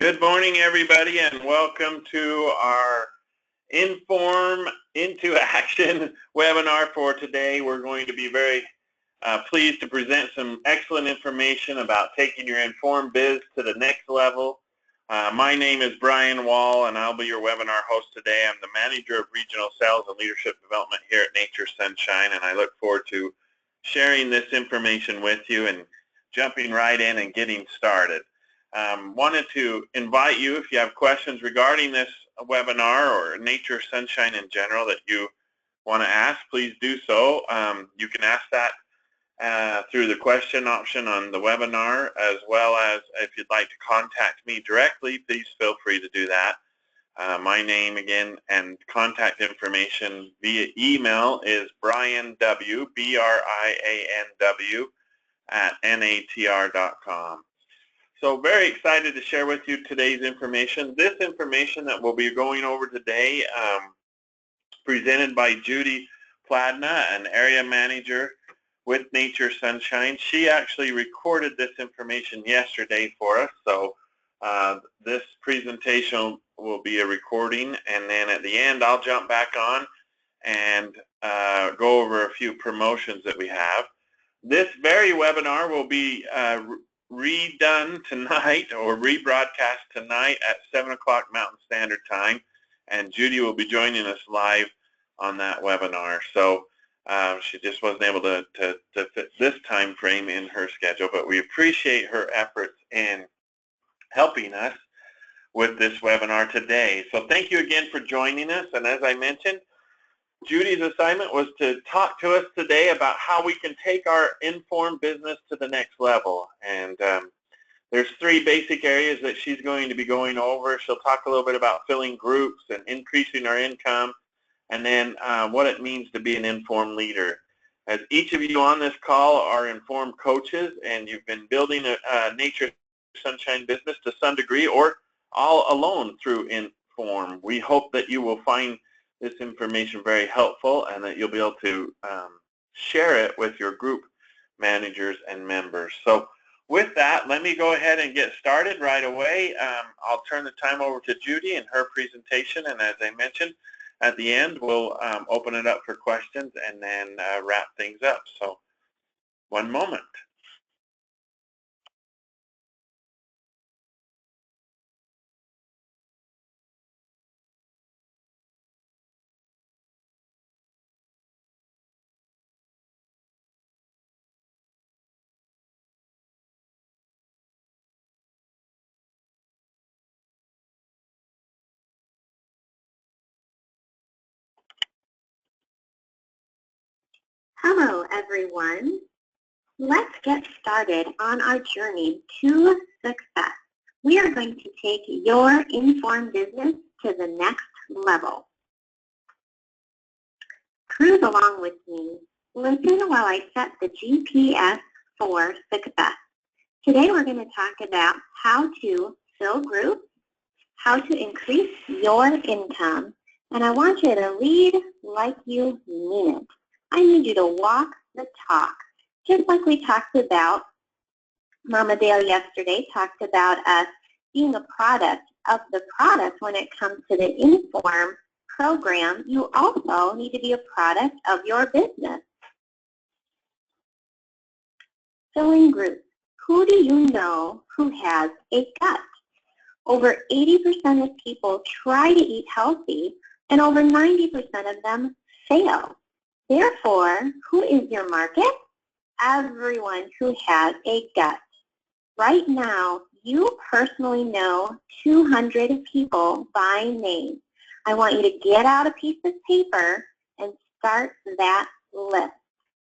Good morning, everybody, and welcome to our IN.FORM Into Action webinar for today. We're going to be very pleased to present some excellent information about taking your IN.FORM biz to the next level. My name is Brian Wall, and I'll be your webinar host today. I'm the Manager of Regional Sales and Leadership Development here at Nature Sunshine, and I look forward to sharing this information with you and jumping right in and getting started. Wanted to invite you, if you have questions regarding this webinar or Nature Sunshine in general that you want to ask, please do so. You can ask that through the question option on the webinar, as well as if you'd like to contact me directly, please feel free to do that. My name again and contact information via email is brianw, BRIANW, @natr.com. So very excited to share with you today's information. This information that we'll be going over today, presented by Judy Pladna, an area manager with Nature Sunshine. She actually recorded this information yesterday for us, so this presentation will be a recording, and then at the end I'll jump back on and go over a few promotions that we have. This very webinar will be redone tonight or rebroadcast tonight at 7 o'clock Mountain Standard Time, and Judy will be joining us live on that webinar. So she just wasn't able to fit this time frame in her schedule, but we appreciate her efforts in helping us with this webinar today. So thank you again for joining us, and as I mentioned, Judy's assignment was to talk to us today about how we can take our IN.FORM business to the next level. And there's three basic areas that she's going to be going over. She'll talk a little bit about filling groups and increasing our income, and then what it means to be an IN.FORM leader. As each of you on this call are IN.FORM coaches, and you've been building a Nature Sunshine business to some degree or all alone through IN.FORM, we hope that you will find this information very helpful and that you'll be able to share it with your group managers and members. So with that, let me go ahead and get started right away. I'll turn the time over to Judy and her presentation, and as I mentioned, at the end we'll open it up for questions and then wrap things up. So one moment. Hello, everyone. Let's get started on our journey to success. We are going to take your IN.FORM business to the next level. Cruise along with me. Listen while I set the GPS for success. Today we're going to talk about how to fill groups, how to increase your income, and I want you to lead like you mean it. I need you to walk the talk. Just like we talked about, Mama Dale yesterday talked about us being a product of the product when it comes to the IN.FORM program. You also need to be a product of your business. Filling groups. Who do you know who has a gut? Over 80% of people try to eat healthy, and over 90% of them fail. Therefore, who is your market? Everyone who has a gut. Right now, you personally know 200 people by name. I want you to get out a piece of paper and start that list.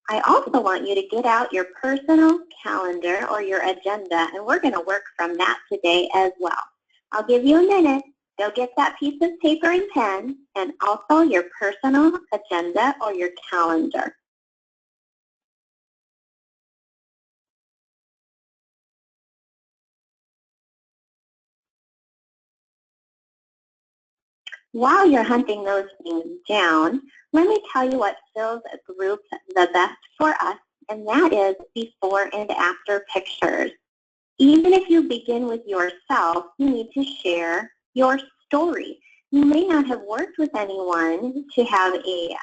I also want you to get out your personal calendar or your agenda, and we're going to work from that today as well. I'll give you a minute. Go get that piece of paper and pen, and also your personal agenda or your calendar. While you're hunting those things down, let me tell you what fills groups the best for us, and that is before and after pictures. Even if you begin with yourself, you need to share your story. You may not have worked with anyone to have a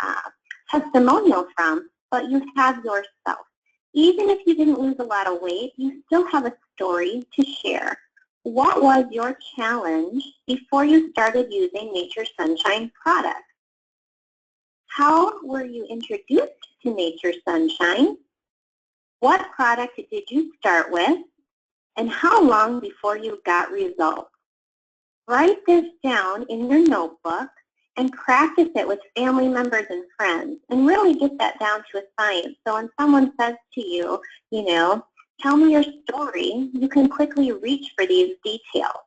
testimonial from, but you have yourself. Even if you didn't lose a lot of weight, you still have a story to share. What was your challenge before you started using Nature Sunshine products? How were you introduced to Nature Sunshine? What product did you start with? And how long before you got results? Write this down in your notebook and practice it with family members and friends, and really get that down to a science. So when someone says to you, tell me your story, you can quickly reach for these details.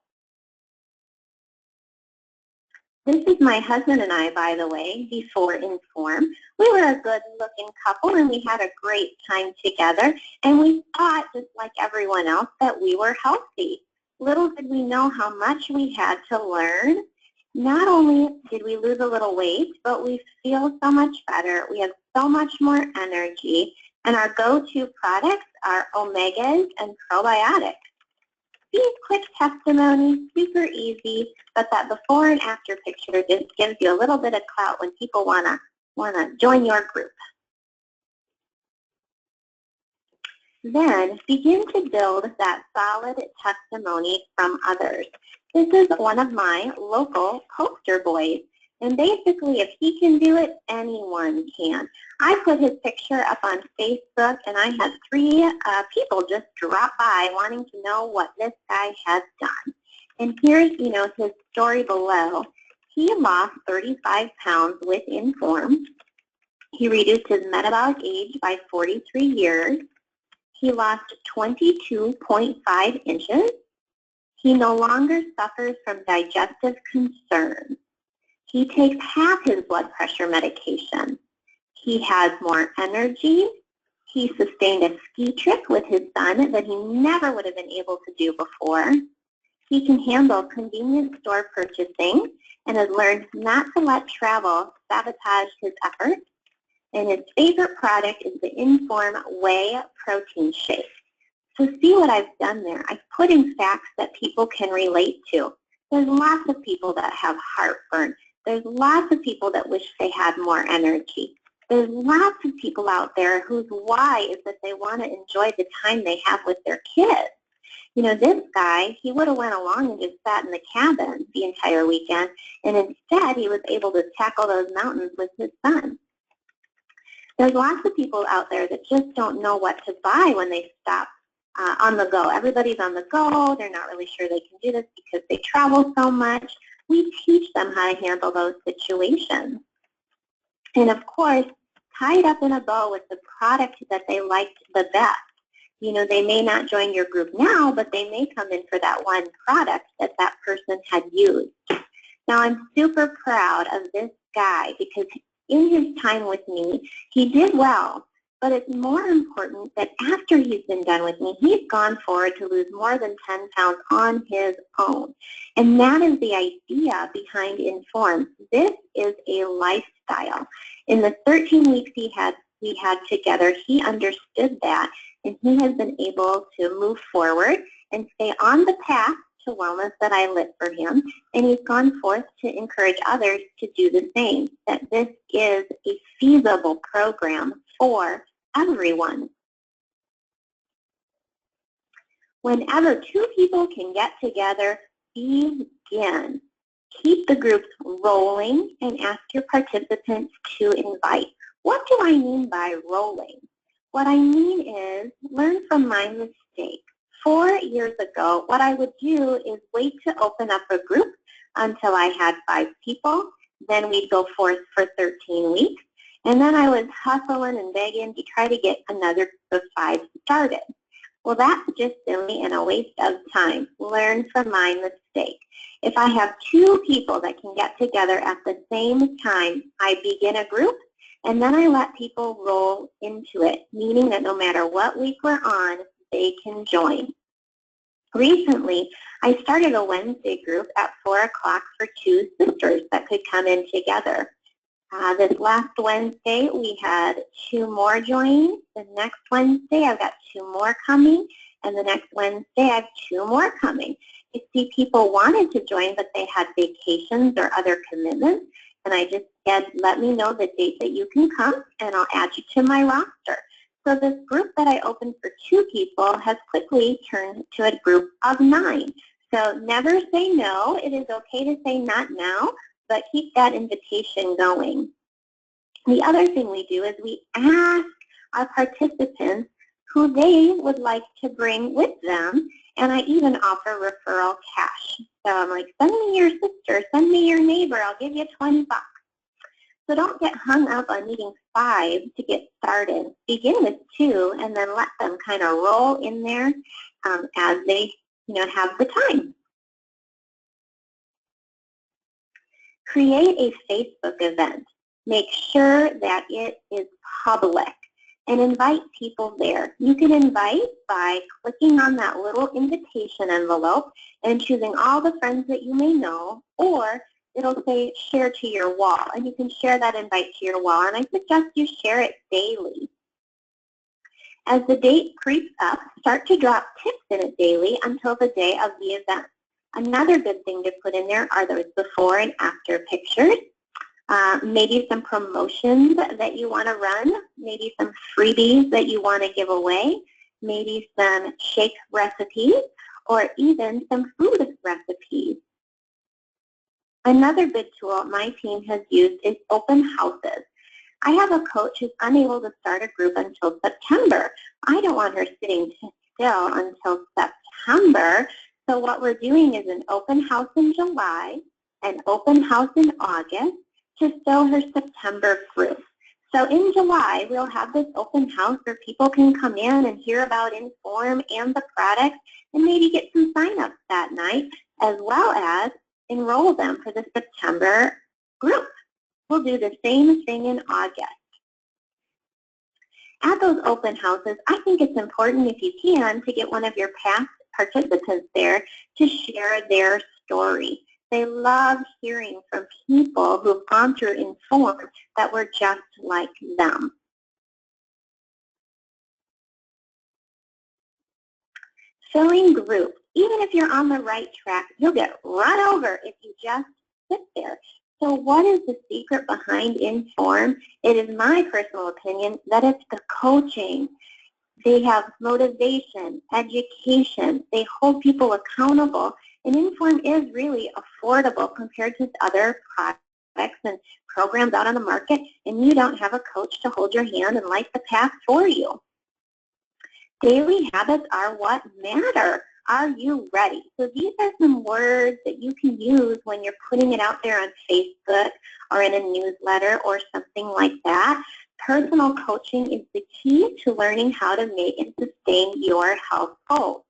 This is my husband and I, by the way, before IN.FORM. We were a good-looking couple, and we had a great time together, and we thought, just like everyone else, that we were healthy. Little did we know how much we had to learn. Not only did we lose a little weight, but we feel so much better. We have so much more energy, and our go-to products are omegas and probiotics. These quick testimonies, super easy, but that before and after picture just gives you a little bit of clout when people want to join your group. Then begin to build that solid testimony from others. This is one of my local poster boys, and basically if he can do it, anyone can. I put his picture up on Facebook, and I had 3 people just drop by wanting to know what this guy has done. And here's, his story below. He lost 35 pounds with IN.FORM. He reduced his metabolic age by 43 years. He lost 22.5 inches. He no longer suffers from digestive concerns. He takes half his blood pressure medication. He has more energy. He sustained a ski trip with his son that he never would have been able to do before. He can handle convenience store purchasing and has learned not to let travel sabotage his efforts. And his favorite product is the IN.FORM Whey Protein Shake. So see what I've done there. I've put in facts that people can relate to. There's lots of people that have heartburn. There's lots of people that wish they had more energy. There's lots of people out there whose why is that they want to enjoy the time they have with their kids. This guy, he would have went along and just sat in the cabin the entire weekend, and instead he was able to tackle those mountains with his son. There's lots of people out there that just don't know what to buy when they stop on the go. Everybody's on the go. They're not really sure they can do this because they travel so much. We teach them how to handle those situations. And of course, tie it up in a bow with the product that they liked the best. They may not join your group now, but they may come in for that one product that that person had used. Now, I'm super proud of this guy because in his time with me, he did well. But it's more important that after he's been done with me, he's gone forward to lose more than 10 pounds on his own. And that is the idea behind IN.FORM. This is a lifestyle. In the 13 weeks we had together, he understood that, and he has been able to move forward and stay on the path to wellness that I lit for him, and he's gone forth to encourage others to do the same, that this is a feasible program for everyone. Whenever 2 people can get together, begin. Keep the groups rolling and ask your participants to invite. What do I mean by rolling? What I mean is learn from my mistake. 4 years ago, what I would do is wait to open up a group until I had 5 people. Then we'd go forth for 13 weeks. And then I was hustling and begging to try to get another group of 5 started. Well, that's just silly and a waste of time. Learn from my mistake. If I have 2 people that can get together at the same time, I begin a group, and then I let people roll into it, meaning that no matter what week we're on, they can join. Recently, I started a Wednesday group at 4 o'clock for 2 sisters that could come in together. This last Wednesday, we had 2 more join. The next Wednesday, I've got 2 more coming. And the next Wednesday, I have 2 more coming. I see people wanted to join, but they had vacations or other commitments. And I just said, let me know the date that you can come, and I'll add you to my roster. So this group that I opened for 2 people has quickly turned to a group of 9. So never say no. It is okay to say not now, but keep that invitation going. The other thing we do is we ask our participants who they would like to bring with them, and I even offer referral cash. So I'm like, send me your sister, send me your neighbor, I'll give you 20 bucks. So don't get hung up on needing 5 to get started. Begin with 2 and then let them kind of roll in there as they have the time. Create a Facebook event. Make sure that it is public and invite people there. You can invite by clicking on that little invitation envelope and choosing all the friends that you may know, or it'll say share to your wall, and you can share that invite to your wall, and I suggest you share it daily. As the date creeps up, start to drop tips in it daily until the day of the event. Another good thing to put in there are those before and after pictures. Maybe some promotions that you want to run, maybe some freebies that you want to give away, maybe some shake recipes, or even some food recipes. Another good tool my team has used is open houses. I have a coach who's unable to start a group until September. I don't want her sitting still until September. So what we're doing is an open house in July, an open house in August, to fill her September group. So in July, we'll have this open house where people can come in and hear about IN.FORM and the products and maybe get some sign-ups that night, as well as enroll them for the September group. We'll do the same thing in August. At those open houses, I think it's important, if you can, to get one of your past participants there to share their story. They love hearing from people who've gone through IN.FORM that were just like them. Filling groups. Even if you're on the right track, you'll get run over if you just sit there. So what is the secret behind IN.FORM? It is my personal opinion that it's the coaching. They have motivation, education. They hold people accountable. And IN.FORM is really affordable compared to other products and programs out on the market, and you don't have a coach to hold your hand and light the path for you. Daily habits are what matter. Are you ready? So these are some words that you can use when you're putting it out there on Facebook or in a newsletter or something like that. Personal coaching is the key to learning how to make and sustain your health goals.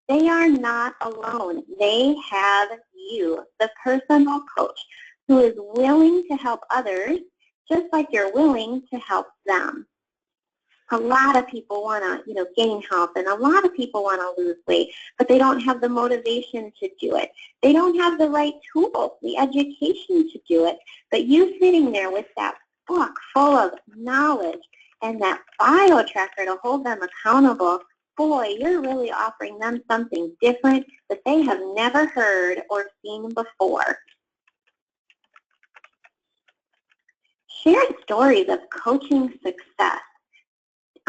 They are not alone. They have you, the personal coach, who is willing to help others just like you're willing to help them. A lot of people want to, gain health, and a lot of people want to lose weight, but they don't have the motivation to do it. They don't have the right tools, the education to do it. But you sitting there with that book full of knowledge and that bio tracker to hold them accountable, boy, you're really offering them something different that they have never heard or seen before. Share stories of coaching success.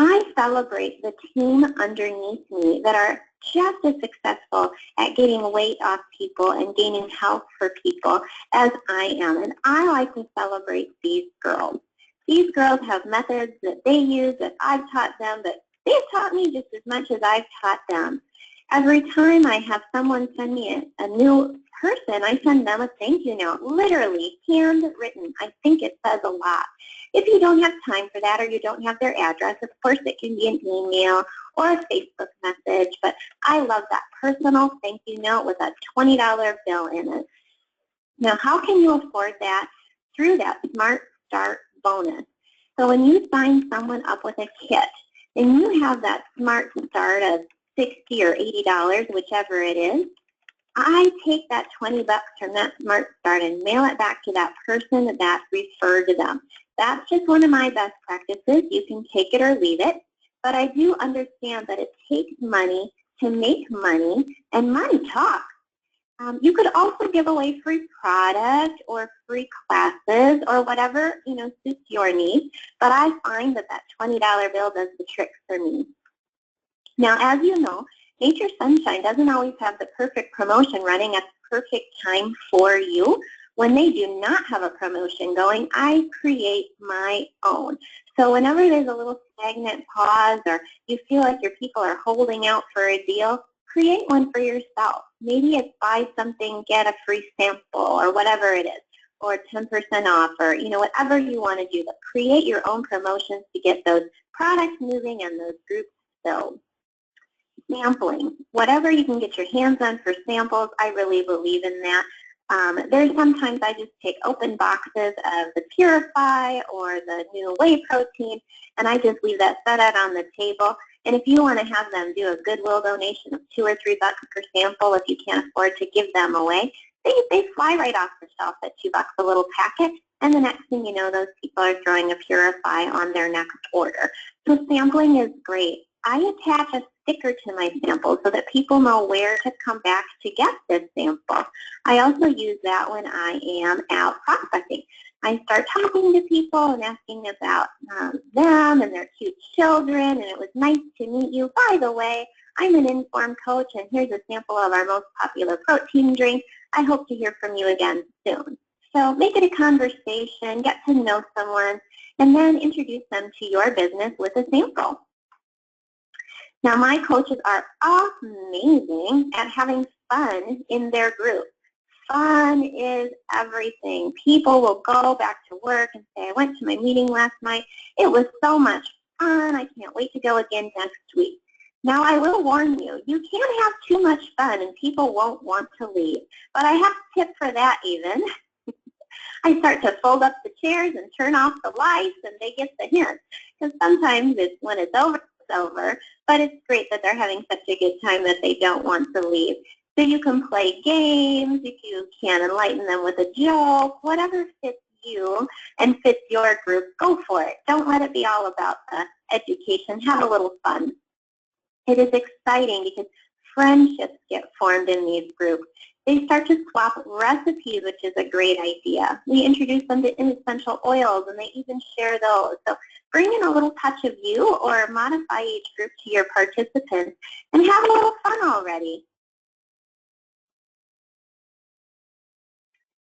I celebrate the team underneath me that are just as successful at getting weight off people and gaining health for people as I am. And I like to celebrate these girls. These girls have methods that they use that I've taught them, but they've taught me just as much as I've taught them. Every time I have someone send me a new person, I send them a thank you note, literally handwritten. I think it says a lot. If you don't have time for that or you don't have their address, of course it can be an email or a Facebook message, but I love that personal thank you note with a $20 bill in it. Now, how can you afford that? Through that Smart Start bonus. So when you sign someone up with a kit and you have that Smart Start of $60 or $80, whichever it is, I take that 20 bucks from that Smart Start and mail it back to that person that referred to them. That's just one of my best practices. You can take it or leave it, but I do understand that it takes money to make money, and money talks. You could also give away free product or free classes or whatever suits your needs. But I find that $20 bill does the trick for me. Now, as you know, Nature Sunshine doesn't always have the perfect promotion running at the perfect time for you. When they do not have a promotion going, I create my own. So whenever there's a little stagnant pause or you feel like your people are holding out for a deal, create one for yourself. Maybe it's buy something, get a free sample or whatever it is, or 10% off, or whatever you want to do. But create your own promotions to get those products moving and those groups filled. Sampling, whatever you can get your hands on for samples, I really believe in that. There's sometimes I just take open boxes of the Purify or the new whey protein, and I just leave that set out on the table. And if you want to have them do a Goodwill donation of $2 or $3 per sample, if you can't afford to give them away, they fly right off the shelf at $2 a little packet. And the next thing you know, those people are throwing a Purify on their next order. So sampling is great. I attach a sticker to my sample so that people know where to come back to get this sample. I also use that when I am out prospecting. I start talking to people and asking about them and their cute children, and it was nice to meet you. By the way, I'm an IN.FORM coach, and here's a sample of our most popular protein drink. I hope to hear from you again soon. So make it a conversation, get to know someone, and then introduce them to your business with a sample. Now, my coaches are amazing at having fun in their group. Fun is everything. People will go back to work and say, I went to my meeting last night. It was so much fun. I can't wait to go again next week. Now, I will warn you, you can't have too much fun and people won't want to leave. But I have a tip for that even. I start to fold up the chairs and turn off the lights, and they get the hint. Because sometimes when it's over, it's over. But it's great that they're having such a good time that they don't want to leave. So you can play games, if you can enlighten them with a joke, whatever fits you and fits your group, go for it. Don't let it be all about the education. Have a little fun. It is exciting because friendships get formed in these groups. They start to swap recipes, which is a great idea. We introduce them to essential oils, and they even share those. So bring in a little touch of you or modify each group to your participants and have a little fun already.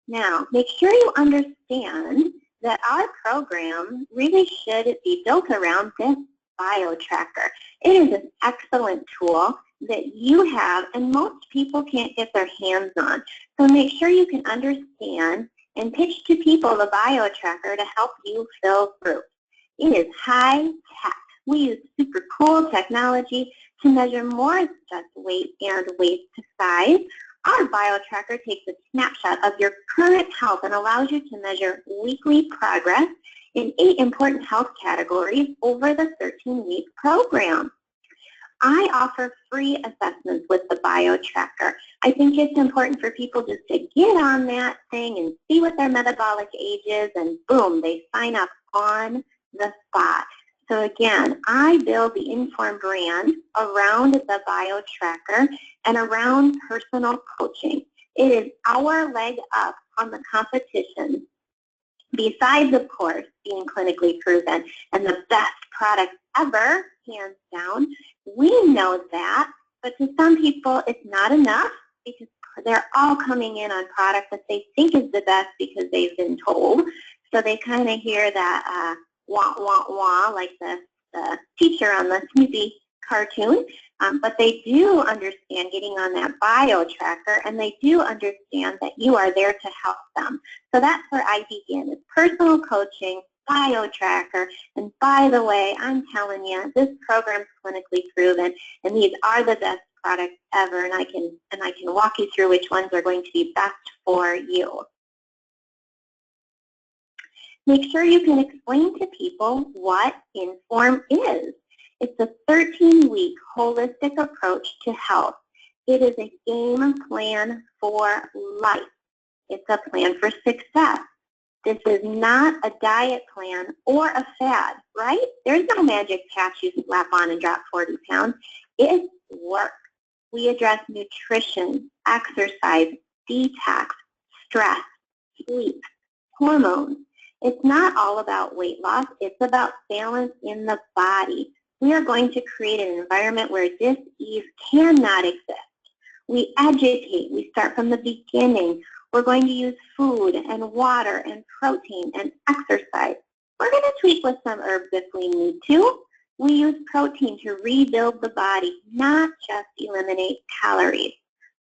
Now, make sure you understand that our program really should be built around this bio tracker. It is an excellent tool that you have and most people can't get their hands on. So make sure you can understand and pitch to people the bio tracker to help you fill groups. It is high tech. We use super cool technology to measure more than just weight and waist size. Our bio tracker takes a snapshot of your current health and allows you to measure weekly progress in 8 important health categories over the 13-week program. I offer free assessments with the bio tracker. I think it's important for people just to get on that thing and see what their metabolic age is, and boom, they sign up on the spot. So again, I build the IN.FORM brand around the bio tracker and around personal coaching. It is our leg up on the competition, besides, of course, being clinically proven and the best product ever, hands down. We know that, but to some people it's not enough because they're all coming in on product that they think is the best because they've been told. So they kind of hear that wah, wah, wah, like the teacher on the Snoopy cartoon. But they do understand getting on that bio tracker, and they do understand that you are there to help them. So that's where I begin, is personal coaching, bio tracker, and by the way, I'm telling you, this program is clinically proven, and these are the best products ever, and I can walk you through which ones are going to be best for you. Make sure you can explain to people what IN.FORM is. It's a 13-week holistic approach to health. It is a game plan for life. It's a plan for success. This is not a diet plan or a fad, right? There's no magic patch you slap on and drop 40 pounds. It's work. We address nutrition, exercise, detox, stress, sleep, hormones. It's not all about weight loss. It's about balance in the body. We are going to create an environment where dis-ease cannot exist. We educate. We start from the beginning. We're going to use food and water and protein and exercise. We're going to tweak with some herbs if we need to. We use protein to rebuild the body, not just eliminate calories.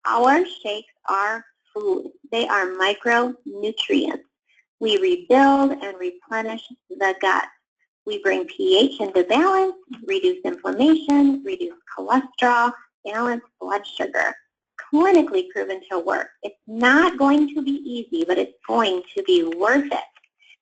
Our shakes are food. They are micronutrients. We rebuild and replenish the gut. We bring pH into balance, reduce inflammation, reduce cholesterol, balance blood sugar. Clinically proven to work. It's not going to be easy, but it's going to be worth it.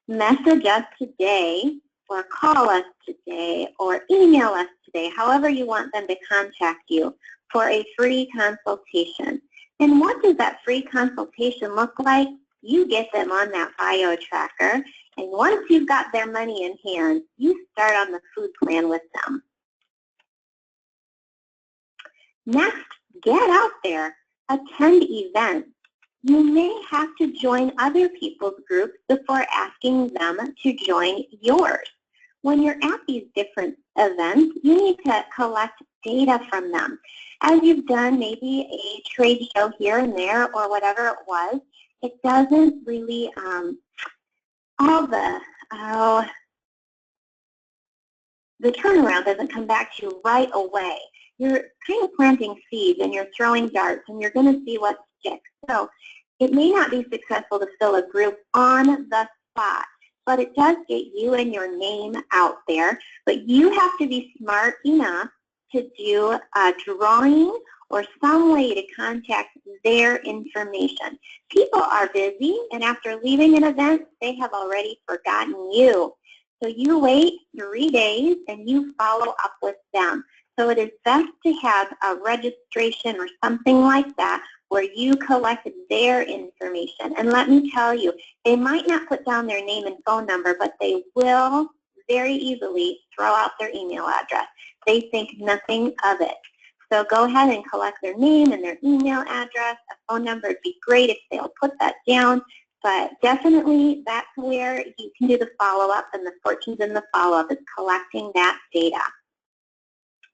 Message us today, or call us today, or email us today, however you want them to contact you for a free consultation. And what does that free consultation look like? You get them on that bio tracker, and once you've got their money in hand, you start on the food plan with them. Next, get out there. Attend events. You may have to join other people's groups before asking them to join yours. When you're at these different events, you need to collect data from them. As you've done maybe a trade show here and there or whatever it was, it doesn't really, the turnaround doesn't come back to you right away. You're kind of planting seeds and you're throwing darts and you're going to see what sticks. So it may not be successful to fill a group on the spot, but it does get you and your name out there. But you have to be smart enough to do a drawing or some way to contact their information. People are busy, and after leaving an event, they have already forgotten you. So you wait 3 days and you follow up with them. So it is best to have a registration or something like that where you collected their information. And let me tell you, they might not put down their name and phone number, but they will very easily throw out their email address. They think nothing of it. So go ahead and collect their name and their email address. A phone number would be great if they'll put that down. But definitely that's where you can do the follow-up, and the fortunes in the follow-up is collecting that data.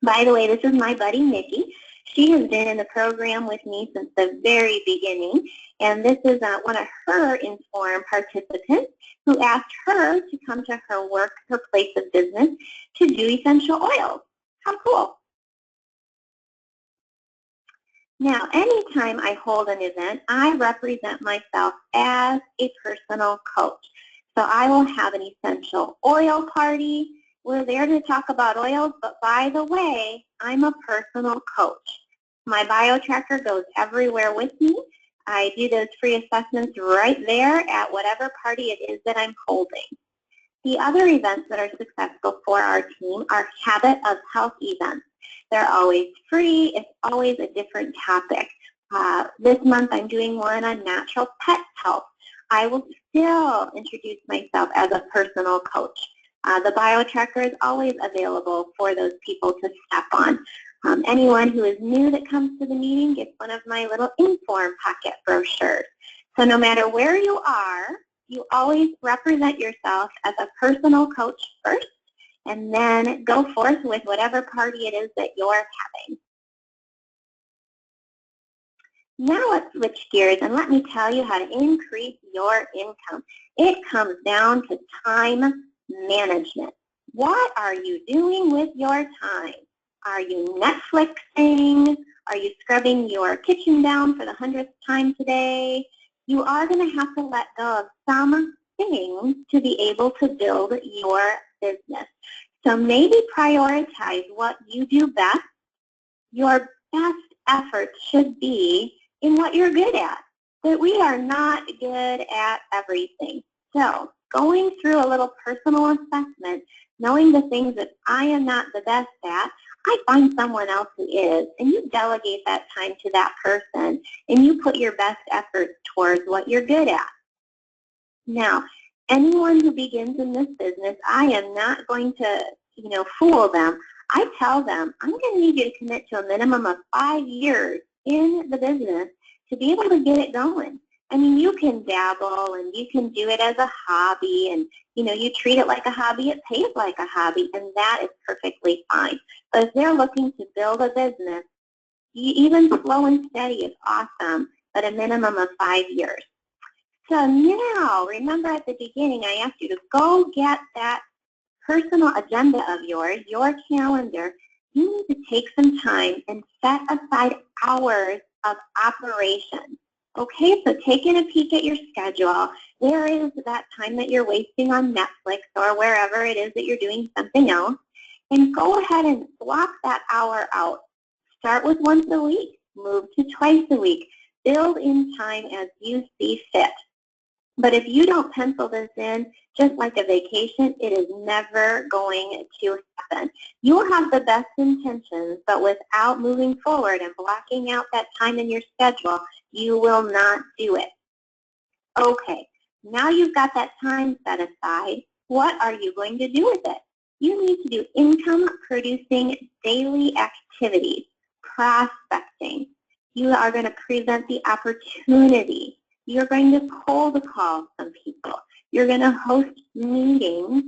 By the way, this is my buddy, Nikki. She has been in the program with me since the very beginning, and this is one of her IN.FORM participants who asked her to come to her work, her place of business, to do essential oils. How cool. Now, anytime I hold an event, I represent myself as a personal coach. So I will have an essential oil party. We're there to talk about oils, but by the way, I'm a personal coach. My bio tracker goes everywhere with me. I do those free assessments right there at whatever party it is that I'm holding. The other events that are successful for our team are Habit of Health events. They're always free. It's always a different topic. This month I'm doing one on natural pet health. I will still introduce myself as a personal coach. The bio tracker is always available for those people to step on. Anyone who is new that comes to the meeting gets one of my little IN.FORM pocket brochures. So no matter where you are, you always represent yourself as a personal coach first, and then go forth with whatever party it is that you're having. Now let's switch gears and let me tell you how to increase your income. It comes down to time management. What are you doing with your time? Are you Netflixing? Are you scrubbing your kitchen down for the 100th time today? You are going to have to let go of some things to be able to build your business. So maybe prioritize what you do best. Your best efforts should be in what you're good at. But we are not good at everything. So going through a little personal assessment, knowing the things that I am not the best at, I find someone else who is, and you delegate that time to that person, and you put your best efforts towards what you're good at. Now, anyone who begins in this business, I am not going to, fool them. I tell them, I'm going to need you to commit to a minimum of 5 years in the business to be able to get it going. I mean, you can dabble and you can do it as a hobby, and you treat it like a hobby, it pays like a hobby, and that is perfectly fine. But if they're looking to build a business, even slow and steady is awesome, but a minimum of 5 years. So now, remember at the beginning, I asked you to go get that personal agenda of yours, your calendar. You need to take some time and set aside hours of operation. Okay, so taking a peek at your schedule, where is that time that you're wasting on Netflix or wherever it is that you're doing something else, and go ahead and block that hour out. Start with once a week, move to twice a week. Build in time as you see fit. But if you don't pencil this in, just like a vacation, it is never going to happen. You will have the best intentions, but without moving forward and blocking out that time in your schedule, you will not do it. Okay, now you've got that time set aside. What are you going to do with it? You need to do income-producing daily activities, prospecting. You are going to present the opportunity. You're going to cold call some people. You're going to host meetings.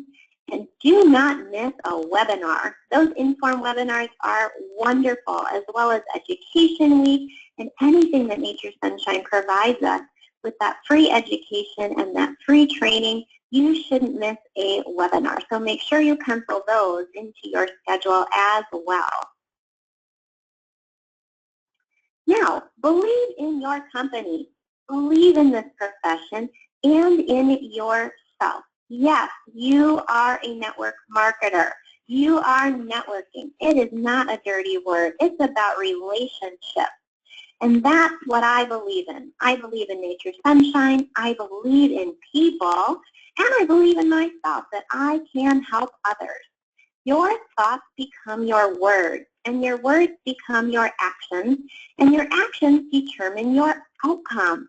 And do not miss a webinar. Those IN.FORM webinars are wonderful, as well as Education Week and anything that Nature Sunshine provides us with that free education and that free training. You shouldn't miss a webinar. So make sure you pencil those into your schedule as well. Now, believe in your company. Believe in this profession and in yourself. Yes, you are a network marketer. You are networking. It is not a dirty word. It's about relationships. And that's what I believe in. I believe in Nature Sunshine. I believe in people. And I believe in myself that I can help others. Your thoughts become your words, and your words become your actions, and your actions determine your outcome.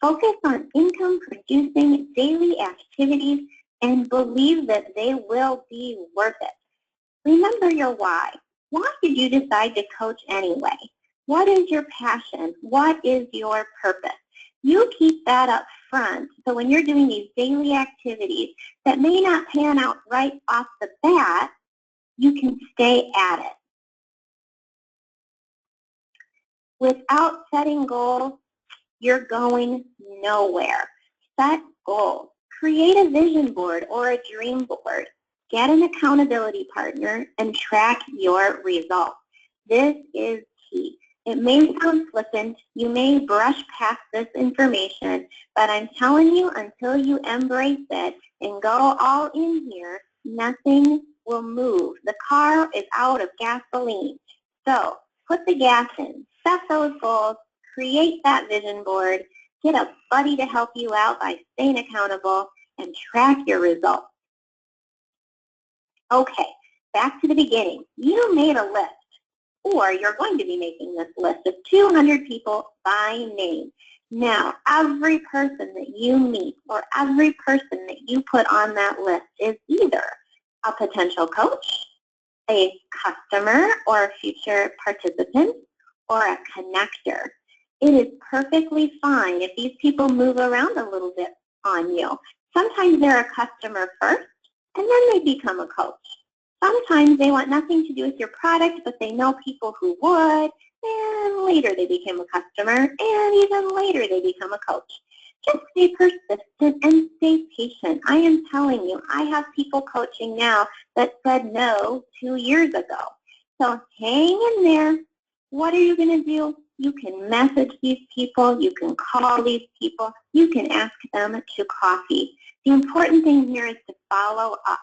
Focus on income-producing daily activities and believe that they will be worth it. Remember your why. Why did you decide to coach anyway? What is your passion? What is your purpose? You keep that up front, so when you're doing these daily activities that may not pan out right off the bat, you can stay at it. Without setting goals, you're going nowhere. Set goals. Create a vision board or a dream board. Get an accountability partner and track your results. This is key. It may sound flippant. You may brush past this information, but I'm telling you, until you embrace it and go all in here, nothing will move. The car is out of gasoline. So put the gas in. Set those goals. Create that vision board. Get a buddy to help you out by staying accountable and track your results. Okay, back to the beginning. You made a list, or you're going to be making this list of 200 people by name. Now, every person that you meet or every person that you put on that list is either a potential coach, a customer or a future participant, or a connector. It is perfectly fine if these people move around a little bit on you. Sometimes they're a customer first, and then they become a coach. Sometimes they want nothing to do with your product, but they know people who would, and later they become a customer, and even later they become a coach. Just stay persistent and stay patient. I am telling you, I have people coaching now that said no 2 years ago. So hang in there. What are you going to do? You can message these people. You can call these people. You can ask them to coffee. The important thing here is to follow up.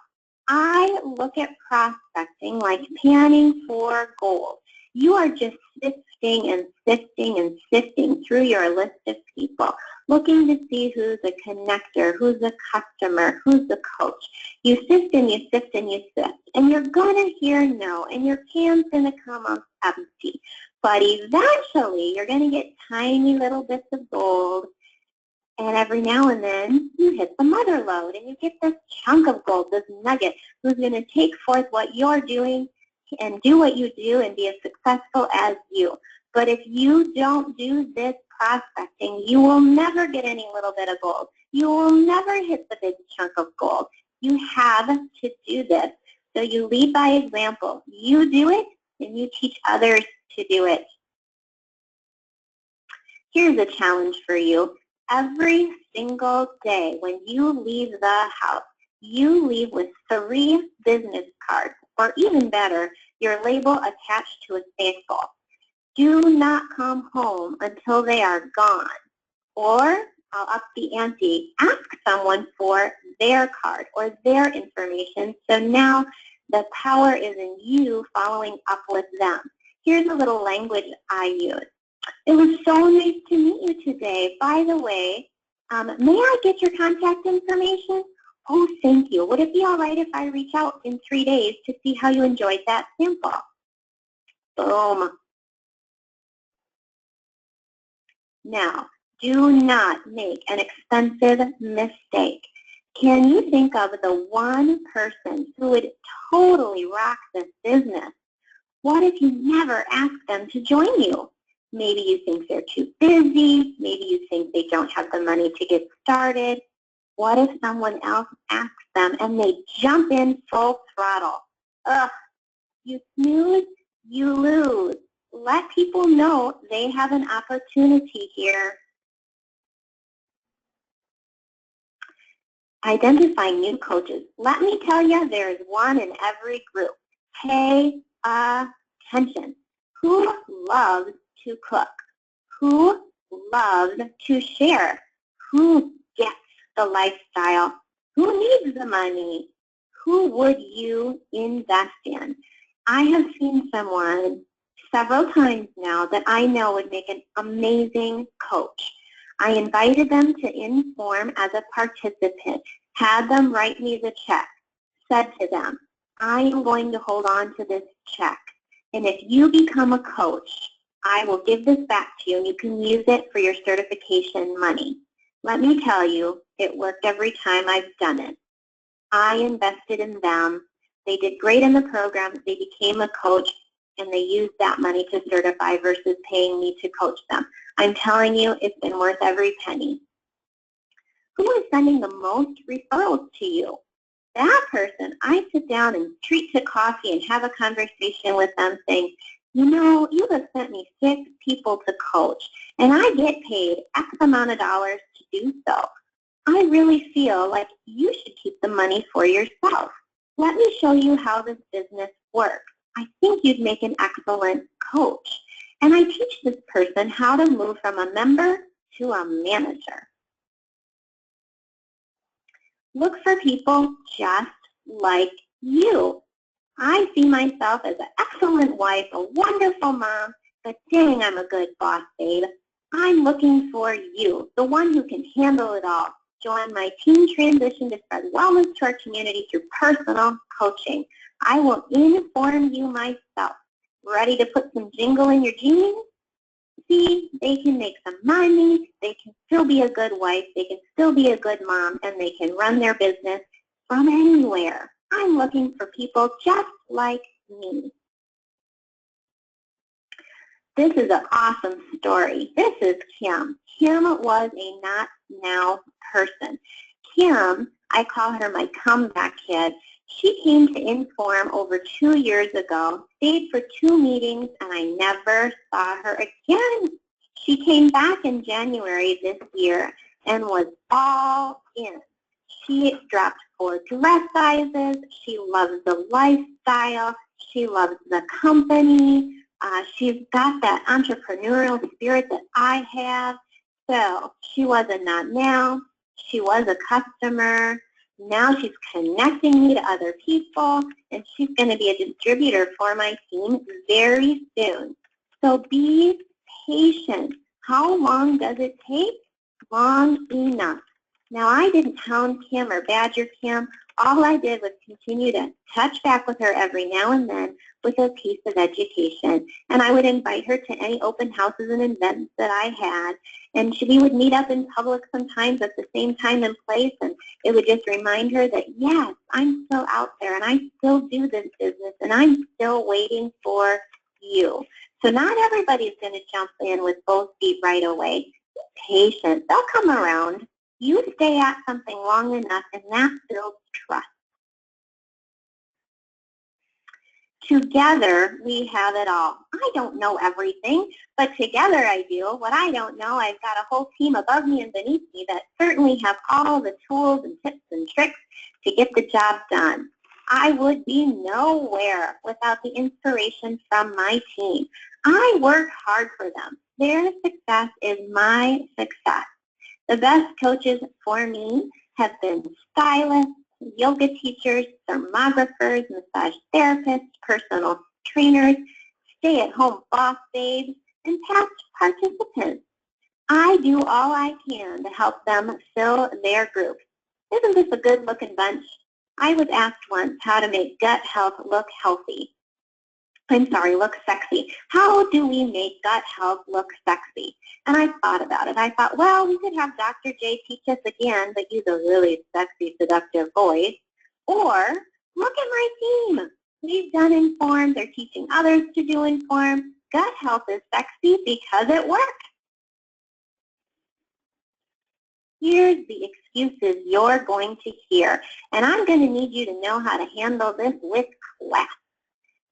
I look at prospecting like panning for gold. You are just sifting and sifting and sifting through your list of people, looking to see who's a connector, who's a customer, who's a coach. You sift and you sift and you sift, and you're going to hear no, and your can's going to come up empty. But eventually, you're going to get tiny little bits of gold, and every now and then, you hit the mother lode, and you get this chunk of gold, this nugget, who's going to take forth what you're doing and do what you do and be as successful as you. But if you don't do this prospecting, you will never get any little bit of gold. You will never hit the big chunk of gold. You have to do this. So you lead by example. You do it, and you teach others to do it. Here's a challenge for you. Every single day when you leave the house, you leave with 3 business cards, or even better, your label attached to a sample. Do not come home until they are gone. Or, I'll up the ante, ask someone for their card or their information. So now the power is in you following up with them. Here's a little language I use. It was so nice to meet you today. By the way, may I get your contact information? Oh, thank you. Would it be all right if I reach out in 3 days to see how you enjoyed that sample? Boom. Now, do not make an expensive mistake. Can you think of the one person who would totally rock this business? What if you never ask them to join you? Maybe you think they're too busy. Maybe you think they don't have the money to get started. What if someone else asks them and they jump in full throttle? Ugh, you snooze, you lose. Let people know they have an opportunity here. Identifying new coaches. Let me tell you, there is one in every group. Pay attention. Who loves to cook? Who loves to share? Who gets the lifestyle? Who needs the money? Who would you invest in? I have seen someone several times now that I know would make an amazing coach. I invited them to IN.FORM as a participant, had them write me the check, said to them, I am going to hold on to this check, and if you become a coach, I will give this back to you, and you can use it for your certification money. Let me tell you, it worked every time I've done it. I invested in them. They did great in the program. They became a coach, and they used that money to certify versus paying me to coach them. I'm telling you, it's been worth every penny. Who is sending the most referrals to you? That person, I sit down and treat to coffee and have a conversation with them saying, you know, you have sent me 6 people to coach, and I get paid X amount of dollars to do so. I really feel like you should keep the money for yourself. Let me show you how this business works. I think you'd make an excellent coach. And I teach this person how to move from a member to a manager. Look for people just like you. I see myself as an excellent wife, a wonderful mom, but dang, I'm a good boss, babe. I'm looking for you, the one who can handle it all. Join my team transition to spread wellness to our community through personal coaching. I will inform you myself. Ready to put some jingle in your jeans? See, they can make some money, they can still be a good wife, they can still be a good mom, and they can run their business from anywhere. I'm looking for people just like me. This is an awesome story. This is Kim. Kim was a not now person. Kim, I call her my comeback kid. She came to IN.FORM over 2 years ago, stayed for 2 meetings, and I never saw her again. She came back in January this year and was all in. She dropped 4 dress sizes. She loves the lifestyle. She loves the company. She's got that entrepreneurial spirit that I have. So she was a not now. She was a customer. Now she's connecting me to other people, and she's going to be a distributor for my team very soon. So be patient. How long does it take? Long enough. Now, I didn't hound Kim or badger Kim. All I did was continue to touch back with her every now and then, with a piece of education. And I would invite her to any open houses and events that I had. And we would meet up in public sometimes at the same time and place, and it would just remind her that, yes, I'm still out there, and I still do this business, and I'm still waiting for you. So not everybody's going to jump in with both feet right away. Be patient. They'll come around. You stay at something long enough, and that builds trust. Together, we have it all. I don't know everything, but together I do. What I don't know, I've got a whole team above me and beneath me that certainly have all the tools and tips and tricks to get the job done. I would be nowhere without the inspiration from my team. I work hard for them. Their success is my success. The best coaches for me have been stylists, yoga teachers, thermographers, massage therapists, personal trainers, stay-at-home boss babes, and past participants. I do all I can to help them fill their groups. Isn't this a good-looking bunch? I was asked once how to make gut health look healthy. Look sexy. How do we make gut health look sexy? And I thought about it. I thought, well, we could have Dr. J teach us again, but use a really sexy, seductive voice. Or look at my team. We've done IN.FORM. They're teaching others to do IN.FORM. Gut health is sexy because it works. Here's the excuses you're going to hear, and I'm going to need you to know how to handle this with class.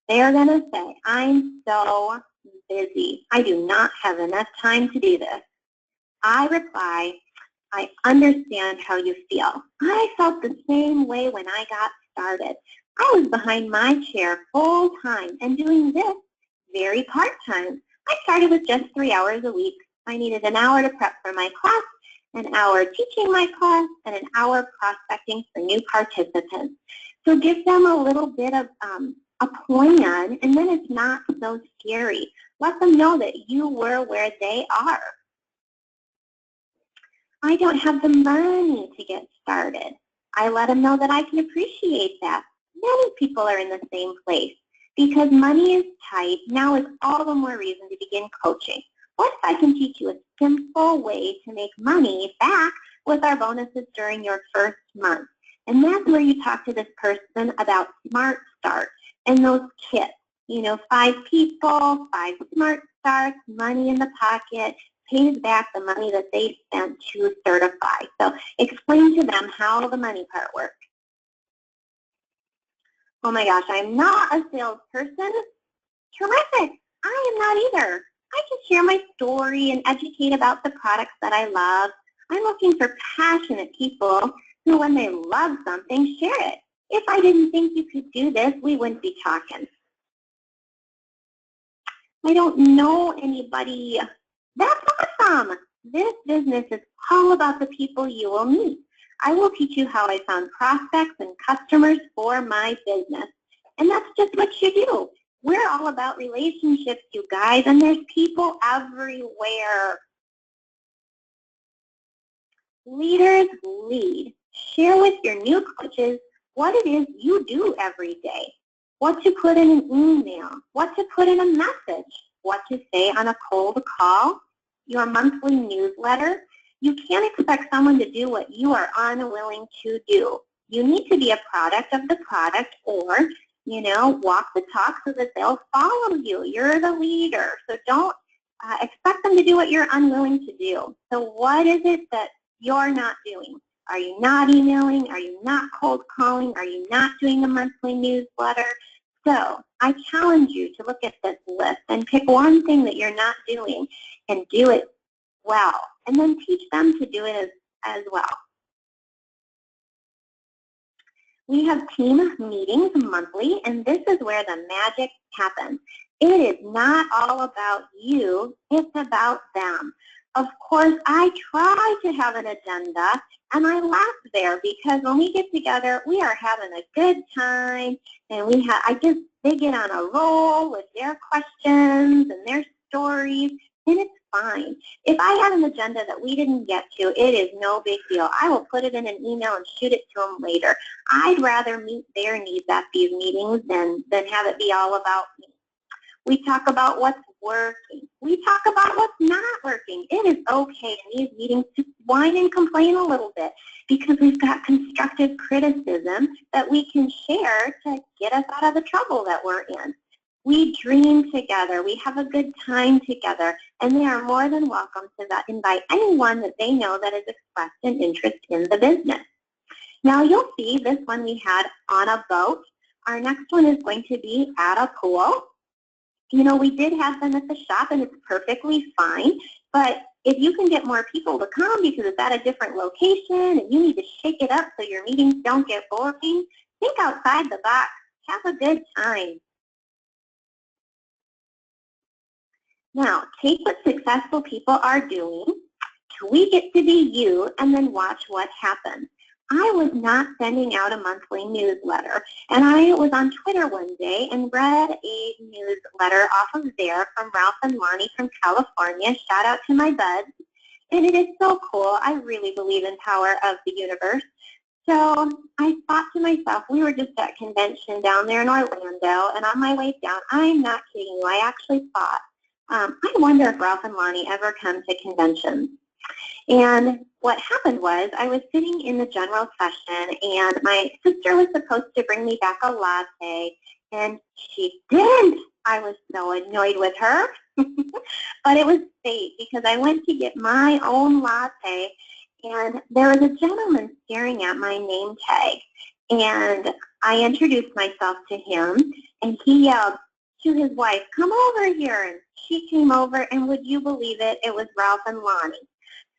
They're going to say, I'm so busy. I do not have enough time to do this. I reply, I understand how you feel. I felt the same way when I got started. I was behind my chair full time and doing this very part-time. I started with just 3 hours a week. I needed an hour to prep for my class, an hour teaching my class, and an hour prospecting for new participants. So give them a little bit of a plan, and then it's not so scary. Let them know that you were where they are. I don't have the money to get started. I let them know that I can appreciate that. Many people are in the same place. Because money is tight, now is all the more reason to begin coaching. What if I can teach you a simple way to make money back with our bonuses during your first month? And that's where you talk to this person about Smart Start and those kits. 5 people, 5 Smart Starts, money in the pocket, pays back the money that they spent to certify. So explain to them how the money part works. Oh my gosh, I'm not a salesperson. Terrific. I am not either. I can share my story and educate about the products that I love. I'm looking for passionate people who, when they love something, share it. If I didn't think you could do this, we wouldn't be talking. I don't know anybody. That's awesome. This business is all about the people you will meet. I will teach you how I found prospects and customers for my business. And that's just what you do. We're all about relationships, you guys, and there's people everywhere. Leaders lead. Share with your new coaches what it is you do every day, what to put in an email, what to put in a message, what to say on a cold call, your monthly newsletter. You can't expect someone to do what you are unwilling to do. You need to be a product of the product, or walk the talk so that they'll follow you. You're the leader, so don't expect them to do what you're unwilling to do. So what is it that you're not doing? Are you not emailing? Are you not cold calling? Are you not doing the monthly newsletter? So I challenge you to look at this list and pick one thing that you're not doing and do it well, and then teach them to do it as well. We have team meetings monthly, and this is where the magic happens. It is not all about you, it's about them. Of course, I try to have an agenda, and I laugh there because when we get together, we are having a good time, and they get on a roll with their questions and their stories, and it's fine. If I had an agenda that we didn't get to, it is no big deal. I will put it in an email and shoot it to them later. I'd rather meet their needs at these meetings than have it be all about me. We talk about what's working. We talk about what's not working. It is okay in these meetings to whine and complain a little bit because we've got constructive criticism that we can share to get us out of the trouble that we're in. We dream together. We have a good time together, and they are more than welcome to invite anyone that they know that has expressed an interest in the business. Now you'll see this one we had on a boat. Our next one is going to be at a pool. You know, we did have them at the shop, and it's perfectly fine. But if you can get more people to come because it's at a different location and you need to shake it up so your meetings don't get boring, think outside the box. Have a good time. Now, take what successful people are doing, tweak it to be you, and then watch what happens. I was not sending out a monthly newsletter, and I was on Twitter one day and read a newsletter off of there from Ralph and Lonnie from California. Shout out to my buds. And it is so cool. I really believe in power of the universe. So I thought to myself, we were just at convention down there in Orlando, and on my way down, I'm not kidding you, I actually thought, I wonder if Ralph and Lonnie ever come to conventions. And what happened was I was sitting in the general session, and my sister was supposed to bring me back a latte, and she didn't. I was so annoyed with her. But it was fate because I went to get my own latte, and there was a gentleman staring at my name tag. And I introduced myself to him, and he yelled to his wife, "Come over here." And she came over, and would you believe it, it was Ralph and Lonnie.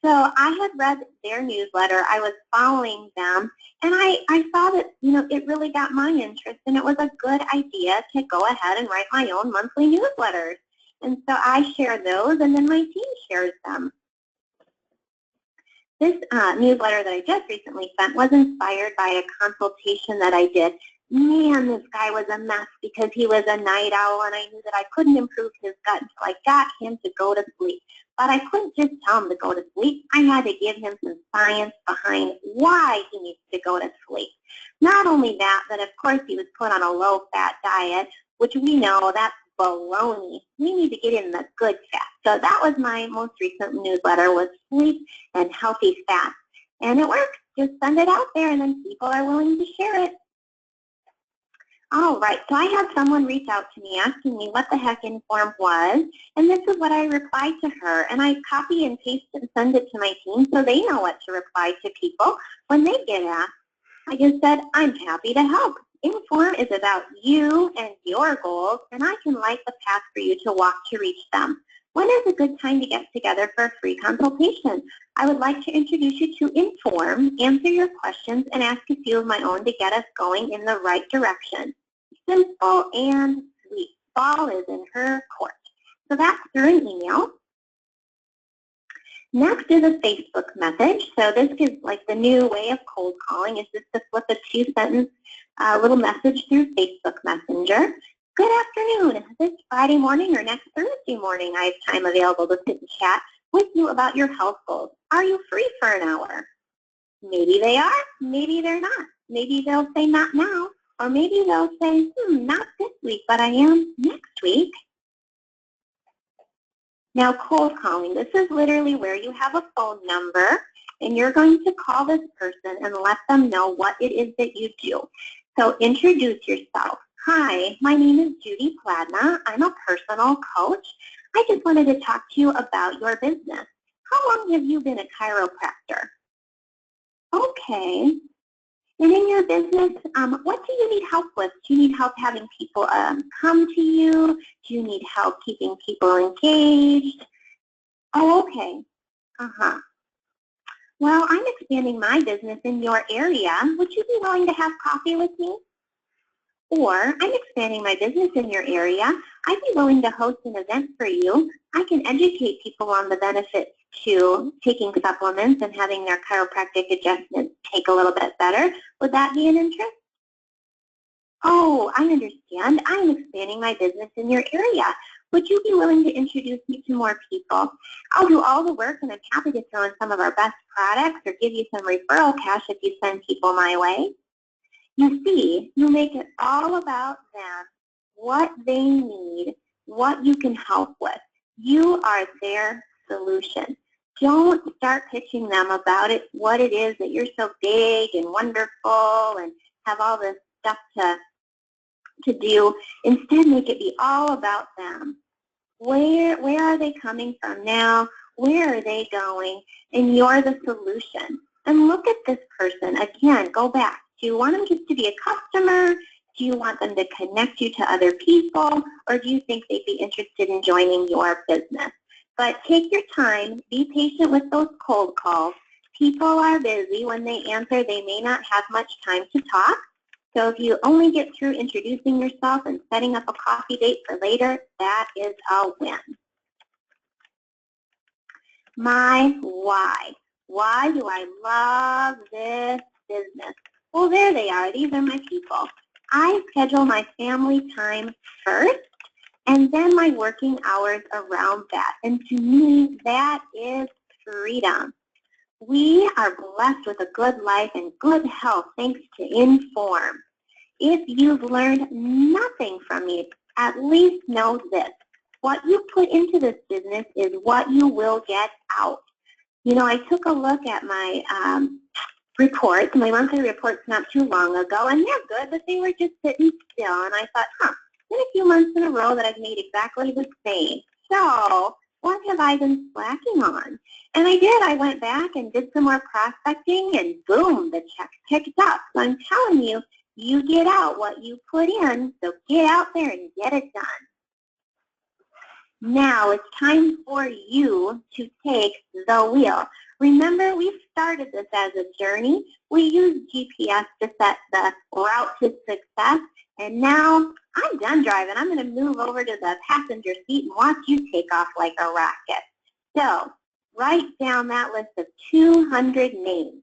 So I had read their newsletter, I was following them, and I saw that, you know, it really got my interest, and it was a good idea to go ahead and write my own monthly newsletters. And so I share those, and then my team shares them. This newsletter that I just recently sent was inspired by a consultation that I did. Man, this guy was a mess because he was a night owl, and I knew that I couldn't improve his gut until I got him to go to sleep. But I couldn't just tell him to go to sleep. I had to give him some science behind why he needs to go to sleep. Not only that, but of course he was put on a low-fat diet, which we know that's baloney. We need to get in the good fat. So that was my most recent newsletter, was sleep and healthy fat. And it works. Just send it out there, and then people are willing to share it. All right, so I had someone reach out to me asking me what the heck IN.FORM was, and this is what I replied to her, and I copy and paste and send it to my team so they know what to reply to people when they get asked. I just said, I'm happy to help. IN.FORM is about you and your goals, and I can light the path for you to walk to reach them. When is a good time to get together for a free consultation? I would like to introduce you to IN.FORM, answer your questions, and ask a few of my own to get us going in the right direction. Simple and sweet. Ball is in her court. So that's through an email. Next is a Facebook message. So this is like the new way of cold calling, is just to flip a two-sentence little message through Facebook Messenger. Good afternoon. This Friday morning or next Thursday morning, I have time available to sit and chat with you about your health goals. Are you free for an hour? Maybe they are. Maybe they're not. Maybe they'll say not now. Or maybe they'll say, not this week, but I am next week. Now, cold calling. This is literally where you have a phone number, and you're going to call this person and let them know what it is that you do. So introduce yourself. Hi, my name is Judy Pladna. I'm a personal coach. I just wanted to talk to you about your business. How long have you been a chiropractor? Okay. And in your business, what do you need help with? Do you need help having people come to you? Do you need help keeping people engaged? Oh, okay. Well, I'm expanding my business in your area. Would you be willing to have coffee with me? Or, I'm expanding my business in your area. I'd be willing to host an event for you. I can educate people on the benefits to taking supplements and having their chiropractic adjustments take a little bit better. Would that be an interest? Oh, I understand. I'm expanding my business in your area. Would you be willing to introduce me to more people? I'll do all the work, and I'm happy to throw in some of our best products or give you some referral cash if you send people my way. You see, you make it all about them, what they need, what you can help with. You are their solution. Don't start pitching them about it, what it is that you're so big and wonderful and have all this stuff to do. Instead, make it be all about them. Where are they coming from now? Where are they going? And you're the solution. And look at this person. Again, go back. Do you want them just to be a customer? Do you want them to connect you to other people? Or do you think they'd be interested in joining your business? But take your time. Be patient with those cold calls. People are busy. When they answer, they may not have much time to talk. So if you only get through introducing yourself and setting up a coffee date for later, that is a win. My why. Why do I love this business? Well, there they are. These are my people. I schedule my family time first and then my working hours around that. And to me, that is freedom. We are blessed with a good life and good health thanks to IN.FORM. If you've learned nothing from me, at least know this. What you put into this business is what you will get out. You know, I took a look at my reports, my monthly reports not too long ago, and they're good, but they were just sitting still. And I thought, it's been a few months in a row that I've made exactly the same. So what have I been slacking on? And I did. I went back and did some more prospecting, and boom, the check picked up. So I'm telling you, you get out what you put in, so get out there and get it done. Now it's time for you to take the wheel. Remember, we started this as a journey. We used GPS to set the route to success, and now I'm done driving. I'm going to move over to the passenger seat and watch you take off like a rocket. So write down that list of 200 names.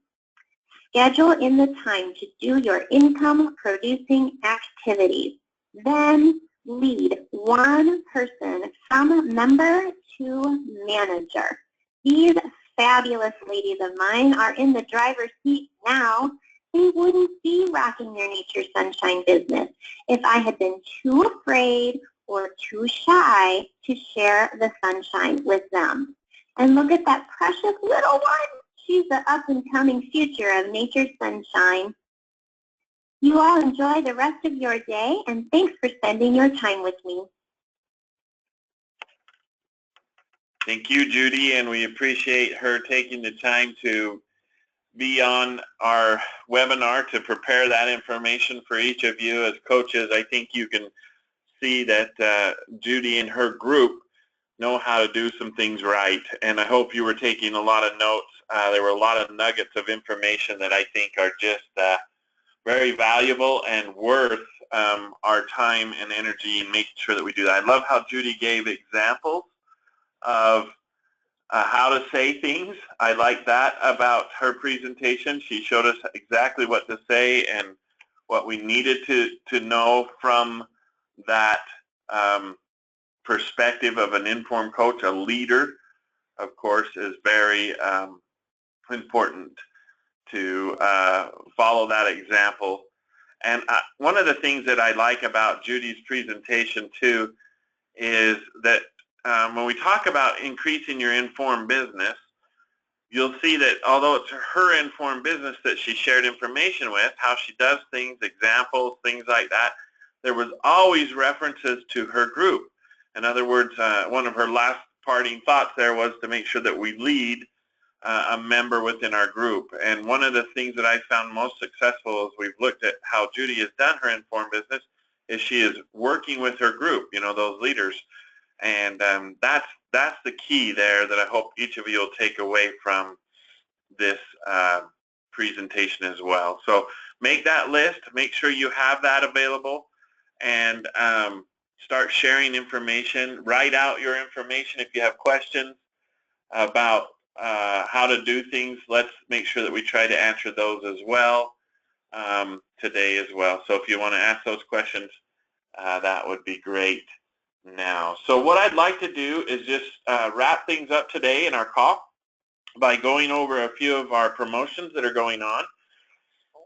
Schedule in the time to do your income-producing activities. Then lead one person from member to manager. These fabulous ladies of mine are in the driver's seat now. They wouldn't be rocking their Nature Sunshine business if I had been too afraid or too shy to share the sunshine with them. And look at that precious little one. She's the up-and-coming future of Nature Sunshine. You all enjoy the rest of your day, and thanks for spending your time with me. Thank you, Judy, and we appreciate her taking the time to be on our webinar to prepare that information for each of you as coaches. I think you can see that Judy and her group know how to do some things right, and I hope you were taking a lot of notes. There were a lot of nuggets of information that I think are just very valuable and worth our time and energy in making sure that we do that. I love how Judy gave examples of how to say things. I like that about her presentation. She showed us exactly what to say and what we needed to know from that perspective of an informed coach. A leader, of course, is very important to follow that example. And one of the things that I like about Judy's presentation too is that when we talk about increasing your informed business, you'll see that although it's her informed business that she shared information with, how she does things, examples, things like that, there was always references to her group. In other words, one of her last parting thoughts there was to make sure that we lead a member within our group. And one of the things that I found most successful as we've looked at how Judy has done her informed business is she is working with her group, you know, those leaders. And that's the key there that I hope each of you will take away from this presentation as well. So make that list, make sure you have that available, and start sharing information. Write out your information if you have questions about how to do things. Let's make sure that we try to answer those as well today as well. So if you want to ask those questions, that would be great. now. So what I'd like to do is just wrap things up today in our call by going over a few of our promotions that are going on.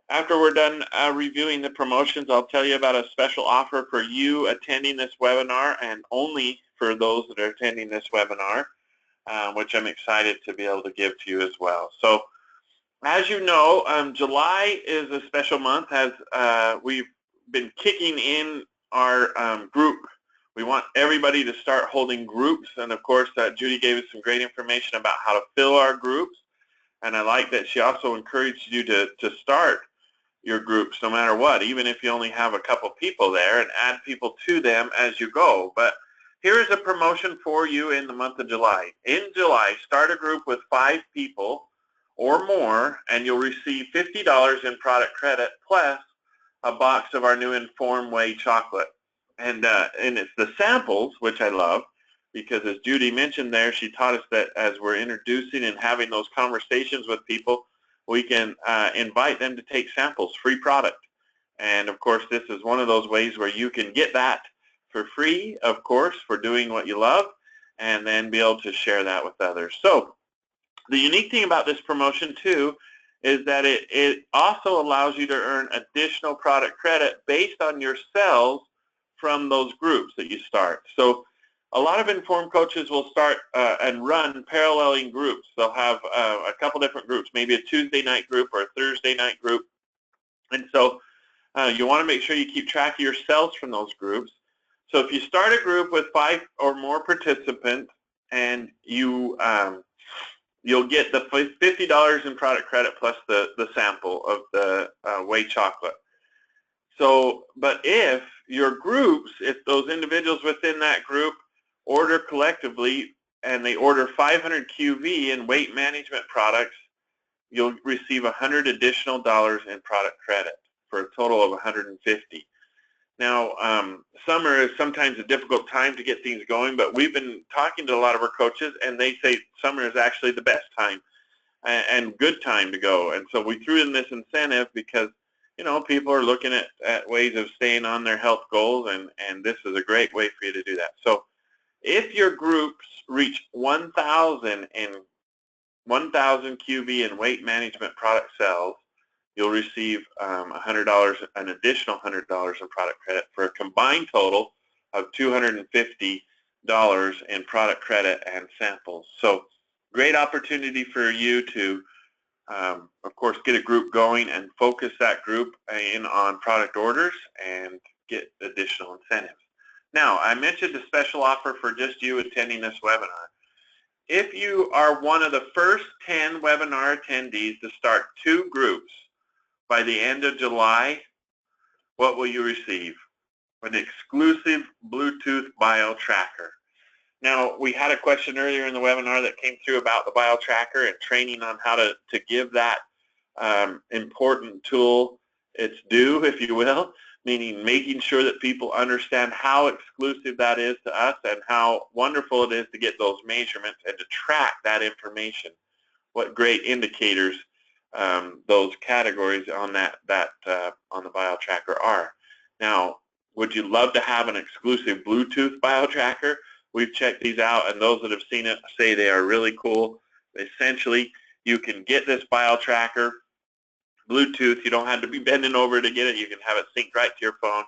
After we're done reviewing the promotions, I'll tell you about a special offer for you attending this webinar, and only for those that are attending this webinar, which I'm excited to be able to give to you as well. So as you know, July is a special month as we've been kicking in our group. We want everybody to start holding groups, and of course Judy gave us some great information about how to fill our groups, and I like that she also encouraged you to start your groups no matter what, even if you only have a couple people there, and add people to them as you go. But here is a promotion for you in the month of July. In July, start a group with 5 people or more, and you'll receive $50 in product credit plus a box of our new IN.FORM whey chocolate. And it's the samples, which I love, because as Judy mentioned there, she taught us that as we're introducing and having those conversations with people, we can invite them to take samples, free product. And of course, this is one of those ways where you can get that for free, of course, for doing what you love, and then be able to share that with others. So the unique thing about this promotion too is that it also allows you to earn additional product credit based on your sales from those groups that you start. So a lot of IN.FORM coaches will start and run paralleling groups. They'll have a couple different groups, maybe a Tuesday night group or a Thursday night group. And so you want to make sure you keep track of your sales from those groups. So if you start a group with 5 or more participants, and you'll get the $50 in product credit plus the sample of the whey chocolate. So, but if your groups, if those individuals within that group order collectively and they order 500 QV in weight management products, you'll receive $100 additional in product credit for a total of $150. Now, summer is sometimes a difficult time to get things going, but we've been talking to a lot of our coaches, and they say summer is actually the best time and good time to go. And so we threw in this incentive because, you know, people are looking at ways of staying on their health goals, and this is a great way for you to do that. So if your groups reach 1,000 QV in weight management product sales, you'll receive $100, an additional $100 in product credit for a combined total of $250 in product credit and samples. So great opportunity for you to, of course, get a group going and focus that group in on product orders and get additional incentives. Now, I mentioned a special offer for just you attending this webinar. If you are one of the first 10 webinar attendees to start 2 groups by the end of July, what will you receive? An exclusive Bluetooth bio tracker. Now, we had a question earlier in the webinar that came through about the bio tracker and training on how to give that important tool its due, if you will, meaning making sure that people understand how exclusive that is to us and how wonderful it is to get those measurements and to track that information. What great indicators those categories on on the bio tracker are. Now, would you love to have an exclusive Bluetooth bio tracker? We've checked these out, and those that have seen it say they are really cool. Essentially, you can get this bio tracker Bluetooth. You don't have to be bending over to get it. You can have it synced right to your phone.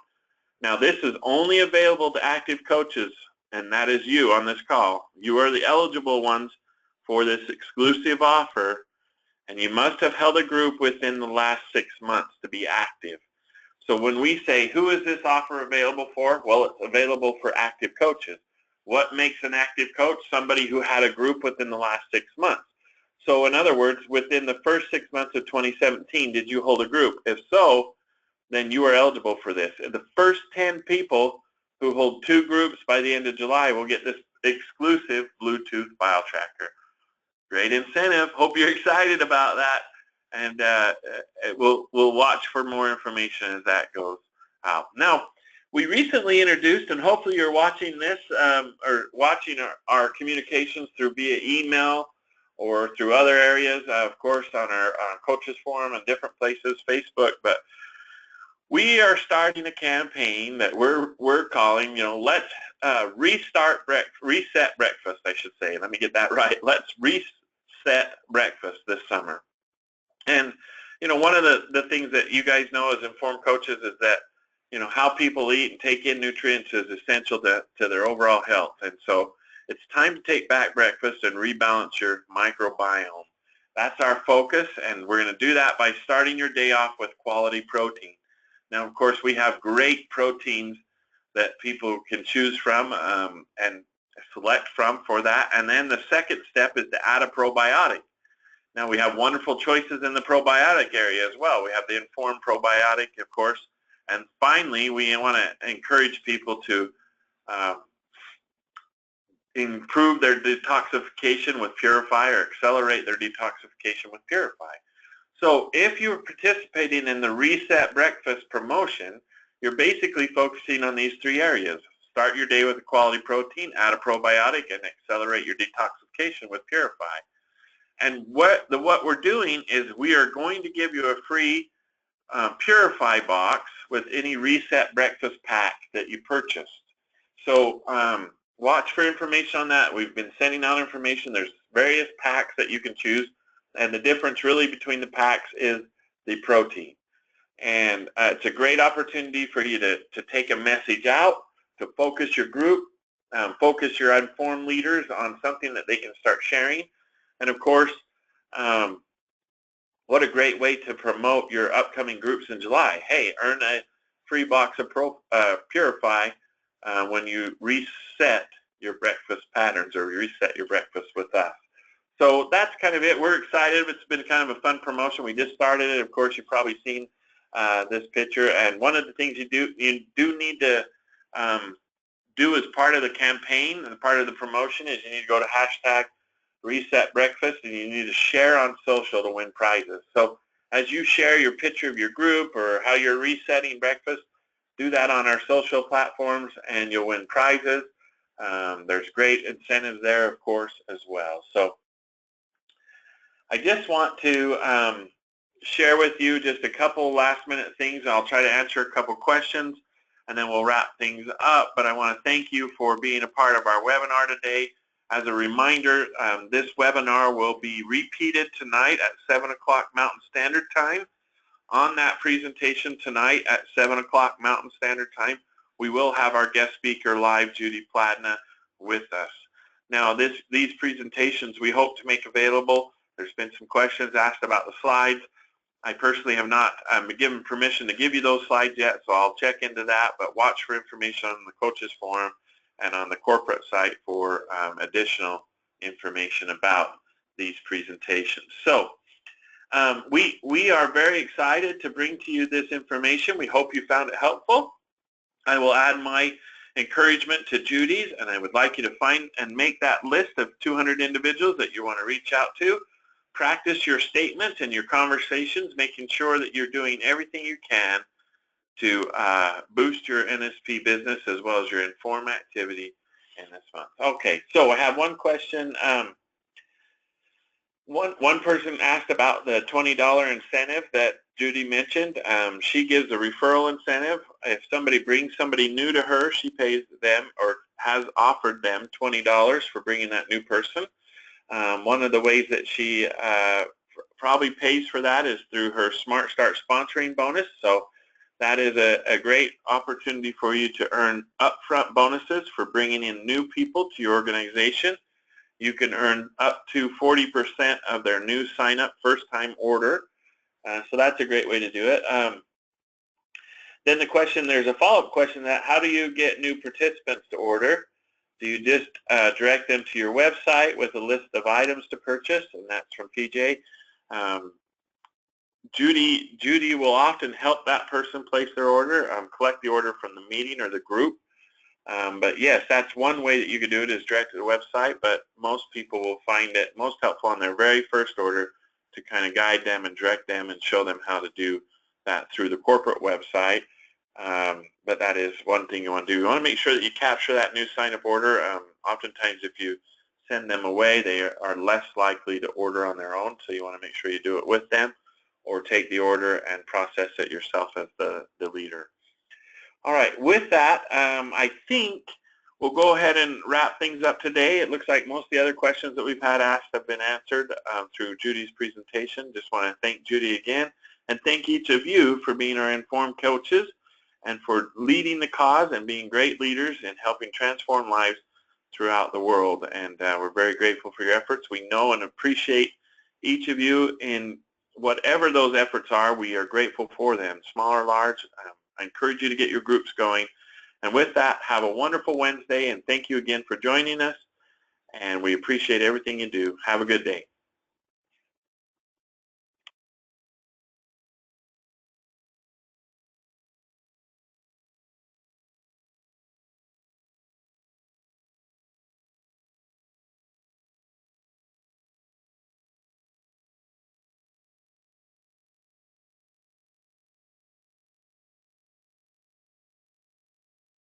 Now, this is only available to active coaches, and that is you on this call. You are the eligible ones for this exclusive offer, and you must have held a group within the last 6 months to be active. So when we say, who is this offer available for? Well, it's available for active coaches. What makes an active coach? Somebody who had a group within the last 6 months. So in other words, within the first 6 months of 2017, did you hold a group? If so, then you are eligible for this. The first 10 people who hold 2 groups by the end of July will get this exclusive Bluetooth bio tracker. Great incentive. Hope you're excited about that, and we'll watch for more information as that goes out. Now, we recently introduced, and hopefully you're watching this or watching our communications through via email or through other areas, of course, on our coaches forum and different places, Facebook. But we are starting a campaign that we're calling, let's reset breakfast, I should say. Let me get that right. Let's reset breakfast this summer. And one of the things that you guys know as informed coaches is that how people eat and take in nutrients is essential to their overall health. And so it's time to take back breakfast and rebalance your microbiome. That's our focus, and we're going to do that by starting your day off with quality protein. Now, of course, we have great proteins that people can choose from and select from for that. And then the second step is to add a probiotic. Now, we have wonderful choices in the probiotic area as well. We have the IN.FORM probiotic, of course. And finally, we want to encourage people to improve their detoxification with Purify or accelerate their detoxification with Purify. So if you're participating in the Reset Breakfast promotion, you're basically focusing on these three areas. Start your day with a quality protein, add a probiotic, and accelerate your detoxification with Purify. And what we're doing is we are going to give you a free Purify box with any Reset Breakfast pack that you purchased. So watch for information on that. We've been sending out information. There's various packs that you can choose, and the difference really between the packs is the protein. And it's a great opportunity for you to take a message out, to focus your group, focus your informed leaders on something that they can start sharing. And of course, what a great way to promote your upcoming groups in July. Hey, earn a free box of Purify when you reset your breakfast patterns or reset your breakfast with us. So that's kind of it. We're excited. It's been kind of a fun promotion. We just started it. Of course, you've probably seen this picture. And one of the things you do need to do as part of the campaign and part of the promotion is you need to go to hashtag Reset Breakfast, and you need to share on social to win prizes. So as you share your picture of your group or how you're resetting breakfast, do that on our social platforms and you'll win prizes. There's great incentives there, of course, as well. So I just want to share with you just a couple last-minute things. I'll try to answer a couple questions, and then we'll wrap things up. But I want to thank you for being a part of our webinar today. As a reminder, this webinar will be repeated tonight at 7 o'clock Mountain Standard Time. On that presentation tonight at 7 o'clock Mountain Standard Time, we will have our guest speaker live, Judy Pladna, with us. Now, these presentations we hope to make available. There's been some questions asked about the slides. I personally have not been given permission to give you those slides yet, so I'll check into that, but watch for information on the Coaches Forum and on the corporate site for additional information about these presentations. So we are very excited to bring to you this information. We hope you found it helpful. I will add my encouragement to Judy's, and I would like you to find and make that list of 200 individuals that you want to reach out to. Practice your statements and your conversations, making sure that you're doing everything you can to boost your NSP business as well as your IN.FORM activity in this month. Okay, so I have one question. One person asked about the $20 incentive that Judy mentioned. She gives a referral incentive. If somebody brings somebody new to her, she pays them or has offered them $20 for bringing that new person. One of the ways that she probably pays for that is through her Smart Start sponsoring bonus. So that is a great opportunity for you to earn upfront bonuses for bringing in new people to your organization. You can earn up to 40% of their new sign-up first-time order. So that's a great way to do it. Then the question, there's a follow-up question that how do you get new participants to order? Do you just direct them to your website with a list of items to purchase? And that's from PJ. Judy will often help that person place their order, collect the order from the meeting or the group. But yes, that's one way that you could do it is direct to the website, but most people will find it most helpful on their very first order to kind of guide them and direct them and show them how to do that through the corporate website. But that is one thing you want to do. You want to make sure that you capture that new sign-up order. Oftentimes if you send them away, they are less likely to order on their own, so you want to make sure you do it with them. or take the order and process it yourself as the leader. All right, with that, I think we'll go ahead and wrap things up today. It looks like most of the other questions that we've had asked have been answered through Judy's presentation. Just want to thank Judy again, and thank each of you for being our IN.FORM coaches and for leading the cause and being great leaders in helping transform lives throughout the world. And we're very grateful for your efforts. We know and appreciate each of you in whatever those efforts are. We are grateful for them, small or large. I encourage you to get your groups going. And with that, have a wonderful Wednesday, and thank you again for joining us. And we appreciate everything you do. Have a good day.